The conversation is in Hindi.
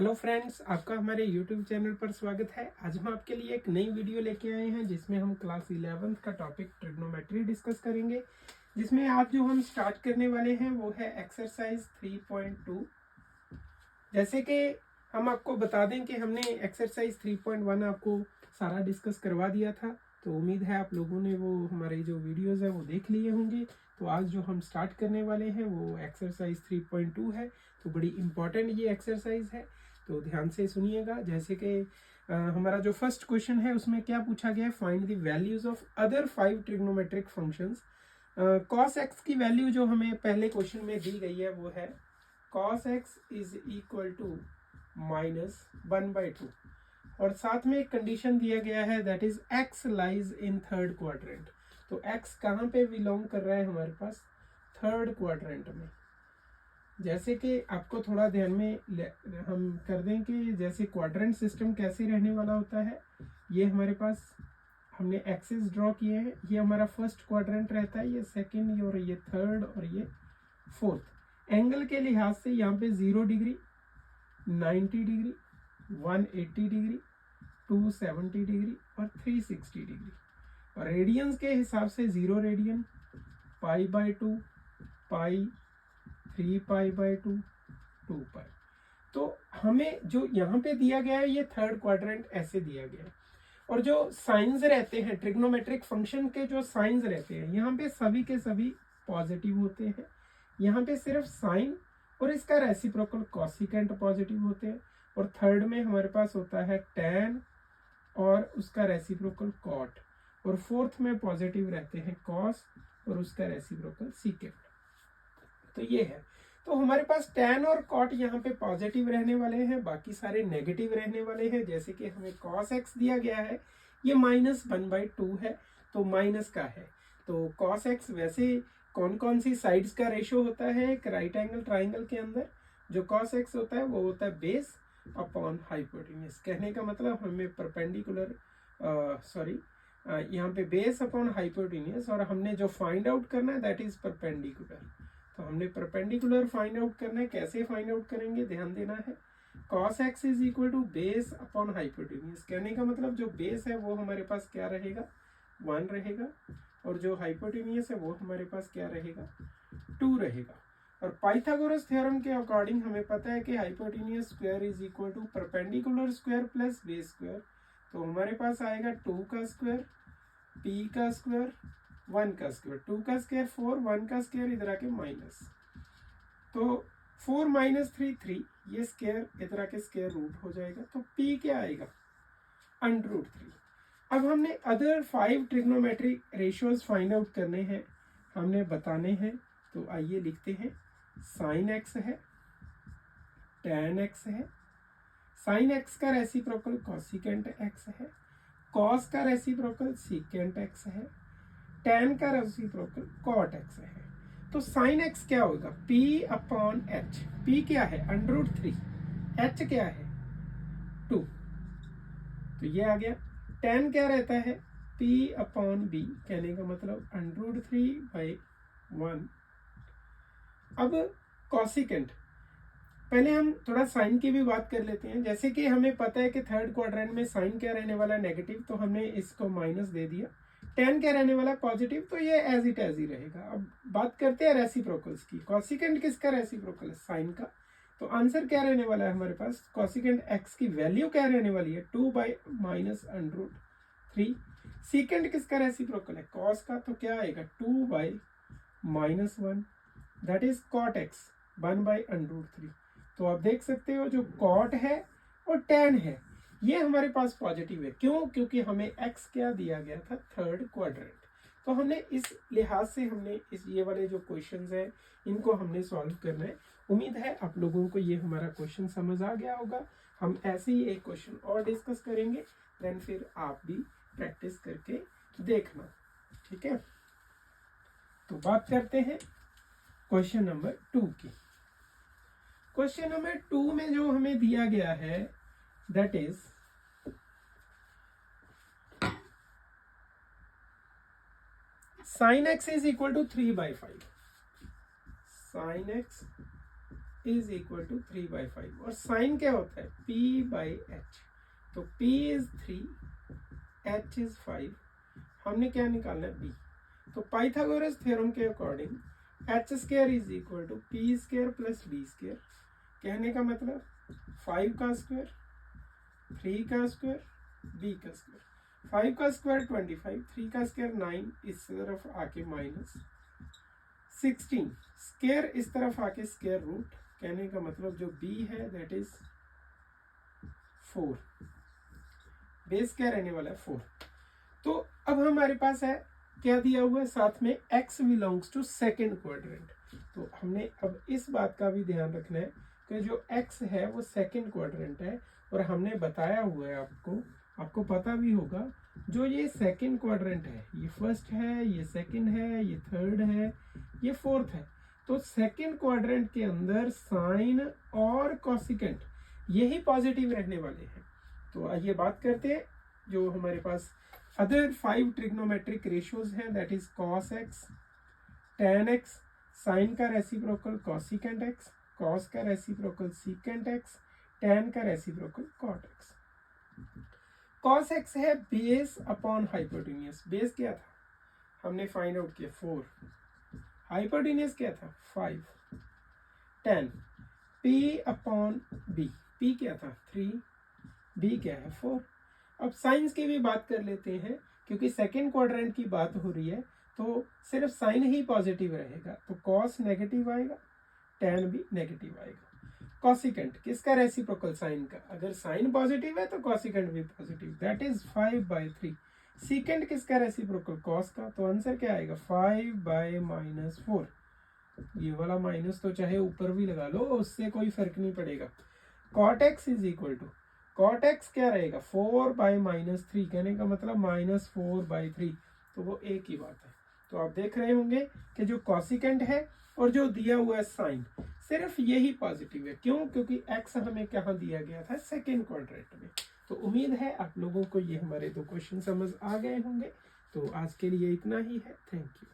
हेलो फ्रेंड्स, आपका हमारे यूट्यूब चैनल पर स्वागत है। आज हम आपके लिए एक नई वीडियो लेके आए हैं जिसमें हम क्लास 11th का टॉपिक ट्रिग्नोमेट्री डिस्कस करेंगे। जिसमें आज जो हम स्टार्ट करने वाले हैं वो है एक्सरसाइज 3.2। जैसे कि हम आपको बता दें कि हमने एक्सरसाइज 3.1 आपको सारा डिस्कस करवा दिया था, तो उम्मीद है आप लोगों ने वो हमारे जो वीडियोज़ हैं वो देख लिए होंगे। तो आज जो हम स्टार्ट करने वाले हैं वो एक्सरसाइज 3.2 है। तो बड़ी इम्पॉर्टेंट ये एक्सरसाइज है, तो ध्यान से सुनिएगा। जैसे कि हमारा जो फर्स्ट क्वेश्चन है उसमें क्या पूछा गया है, find the values of other 5 trigonometric functions. Cos x की वैल्यू जो हमें पहले क्वेश्चन में दी गई है वो है cos x is equal to -1/2, और साथ में एक कंडीशन दिया गया है that is x lies in third quadrant. तो एक्स कहाँ पे बिलोंग कर रहा है हमारे पास, थर्ड क्वाड्रेंट में। जैसे कि आपको थोड़ा ध्यान में हम कर दें कि जैसे क्वाड्रेंट सिस्टम कैसे रहने वाला होता है। ये हमारे पास हमने एक्सिस ड्रॉ किए हैं, ये हमारा फर्स्ट क्वाड्रेंट रहता है, ये सेकंड और ये थर्ड और ये फोर्थ। एंगल के लिहाज से यहाँ पे 0 डिग्री, 90 डिग्री, 180 डिग्री, 270 डिग्री और 360 डिग्री। और रेडियंस के हिसाब से 0 रेडियन, π/2, पाई, 3π/2, 2π। तो हमें जो यहाँ पे दिया गया है ये थर्ड क्वाड्रेंट ऐसे दिया गया है। और जो साइंस रहते हैं ट्रिग्नोमेट्रिक फंक्शन के, जो साइंस रहते हैं यहाँ पे सभी के सभी पॉजिटिव होते हैं। यहाँ पे सिर्फ साइन और इसका रेसिप्रोकल कॉसिकेंट पॉजिटिव होते हैं। और थर्ड में हमारे पास होता है टैन और उसका रेसिप्रोकल कॉट। और फोर्थ में पॉजिटिव रहते हैं कॉस और उसका रेसिप्रोकल सीकेंट। तो ये है, तो हमारे पास टैन और कॉट यहाँ पे पॉजिटिव रहने वाले हैं, बाकी सारे नेगेटिव रहने वाले हैं। जैसे कि हमें कॉस एक्स दिया गया है, ये -1/2 है, तो माइनस का है। तो कॉस एक्स वैसे कौन कौन सी साइड्स का रेशियो होता है एक राइट एंगल ट्राइंगल के अंदर, जो कॉस एक्स होता है वो होता है बेस अपॉन हाइपोटेन्यूज। कहने का मतलब हमें परपेंडिकुलर यहाँ पे बेस अपॉन हाइपोटेन्यूज, और हमने जो फाइंड आउट करना है दैट इज परपेंडिकुलर। तो हमने परपेंडिकुलर फाइंड आउट करना है। कैसे फाइंड आउट करेंगे, ध्यान देना है। Cos x is equal to base upon hypotenuse. कहने का मतलब जो बेस है वो हमारे पास क्या रहेगा, 1 रहेगा, और जो हाइपोटेन्यूज है वो हमारे पास क्या रहेगा, 2 रहेगा। और पाइथागोरस थ्योरम के अकॉर्डिंग हमें पता है कि hypotenuse square is equal to perpendicular square plus base square. तो हमारे पास आएगा 2 का स्क्वायर, p का स्क्वायर, 1 का स्क्वायर, 2 का स्क्वायर 4, 1 का स्क्वायर इधर आके माइनस। तो 4 - 3 3, ये स्क्वायर इधर आके स्क्वायर रूट हो जाएगा। तो p क्या आएगा, √3। अब हमने other 5 trigonometric ratios find out करने हैं, हमने बताने हैं। तो आइए लिखते हैं। साइन एक्स है, टैन एक्स है, साइन एक्स का रेसिप्रोकल कॉसिकेंट एक्स है, कॉस का रेसिप्रोकल सीकेंट एक्स है, टैन का रेसिप्रोकल कॉट एक्स है। तो साइन एक्स क्या होगा, p/h। p क्या है, √3, h क्या है, 2। तो ये आ गया। टैन क्या रहता है, p/b। कहने का मतलब √3/1। अब कॉसिकेंट, पहले हम थोड़ा साइन की भी बात कर लेते हैं। जैसे कि हमें पता है कि थर्ड क्वाड्रेंट में साइन क्या रहने वाला है, नेगेटिव, तो हमने इसको माइनस दे दिया। टैन क्या रहने वाला, पॉजिटिव, तो ये एज इट एज ही रहेगा। अब बात करते हैं रेसिप्रोकल्स की। कॉसिकेंट किसका रेसिप्रोकल है, साइन का। तो आंसर क्या रहने वाला है हमारे पास, कॉसिकेंट एक्स की वैल्यू क्या रहने वाली है, 2/-√3। सीकेंट किसका रेसिप्रोकल है, कॉस का, तो क्या आएगा 2/-1, दैट इज कॉट एक्स 1/√3। तो आप देख सकते हो जो कॉट है और टैन है ये हमारे पास पॉजिटिव है। क्यों, क्योंकि हमें एक्स क्या दिया गया था, थर्ड क्वाड्रेंट। तो हमने इस लिहाज से हमने ये वाले जो क्वेश्चंस हैं इनको हमने सॉल्व करना है। उम्मीद है आप लोगों को ये हमारा क्वेश्चन समझ आ गया होगा। हम ऐसे ही एक क्वेश्चन और डिस्कस करेंगे, देन फिर आप भी प्रैक्टिस करके देखना, ठीक है। तो बात करते हैं क्वेश्चन नंबर 2 की। क्वेश्चन नंबर 2 में जो हमें दिया गया है that is sin x is equal to 3/5। sin x is equal to 3/5 और साइन क्या होता है p/h। तो p इज 3, h इज 5, हमने क्या निकालना है b। तो पाइथागोरस थ्योरम के according h square is equal to p square plus b square. कहने का मतलब 5 का स्क्वायर, 3 का स्क्वायर, b का स्क्वायर। 5 का स्क्वायर 25, 3 का स्क्वायर 9, इस तरफ आके माइनस 16, स्क्वायर इस तरफ आके स्क्वायर रूट। कहने का मतलब जो b है दैट इज 4, बेस क्या रहने वाला है 4। तो अब हमारे पास है क्या दिया हुआ है साथ में, x belongs to second quadrant. तो हमने अब इस बात का भी ध्यान रखना है कि जो x है वो सेकेंड क्वाड्रेंट है, और हमने बताया हुआ है आपको पता भी होगा, जो ये सेकेंड क्वाड्रेंट है ये फर्स्ट है, ये सेकेंड है, ये थर्ड है, ये फोर्थ है। तो सेकेंड क्वाड्रेंट के अंदर साइन और कॉसिकेंट यही पॉजिटिव रहने वाले हैं। तो आइए बात करते हैं जो हमारे पास अदर 5 ट्रिग्नोमेट्रिक रेशियोज हैं, that is cos x, tan x, sine का रेसिप्रोकल cosecant x, cos का रेसिप्रोकल secant x, tan का reciprocal cot x। cos x है बेस अपॉन हाइपोटेन्यूज। बेस क्या था हमने फाइंड आउट किया 4, हाइपोटेन्यूज क्या था 5, tan p upon b, p क्या था 3, b क्या है 4। अब साइंस की भी बात कर लेते हैं, क्योंकि सेकेंड क्वाड्रेंट की बात हो रही है तो सिर्फ साइन ही पॉजिटिव रहेगा, तो cos नेगेटिव आएगा, tan भी नेगेटिव आएगा। कॉसिकेंट किसका रेसिप्रोकल साइन का, अगर साइन पॉजिटिव है तो कॉसिकेंट भी पॉजिटिव, दैट इज 5/3। सीकेंट किसका रेसिप्रोकल cos का, तो आंसर क्या आएगा 5/-4। ये वाला माइनस तो चाहे ऊपर भी लगा लो, उससे कोई फर्क नहीं पड़ेगा। cot x is equal to, cot x क्या रहेगा 4/-3, कहने का मतलब -4/3, तो वो एक ही बात है। तो आप देख रहे होंगे कि जो कॉसिकेंट है और जो दिया हुआ है साइन, सिर्फ यही पॉजिटिव है। क्यों? क्योंकि x हमें कहाँ दिया गया था सेकेंड क्वाड्रेंट में। तो उम्मीद है आप लोगों को ये हमारे 2 क्वेश्चन समझ आ गए होंगे। तो आज के लिए इतना ही है, थैंक यू।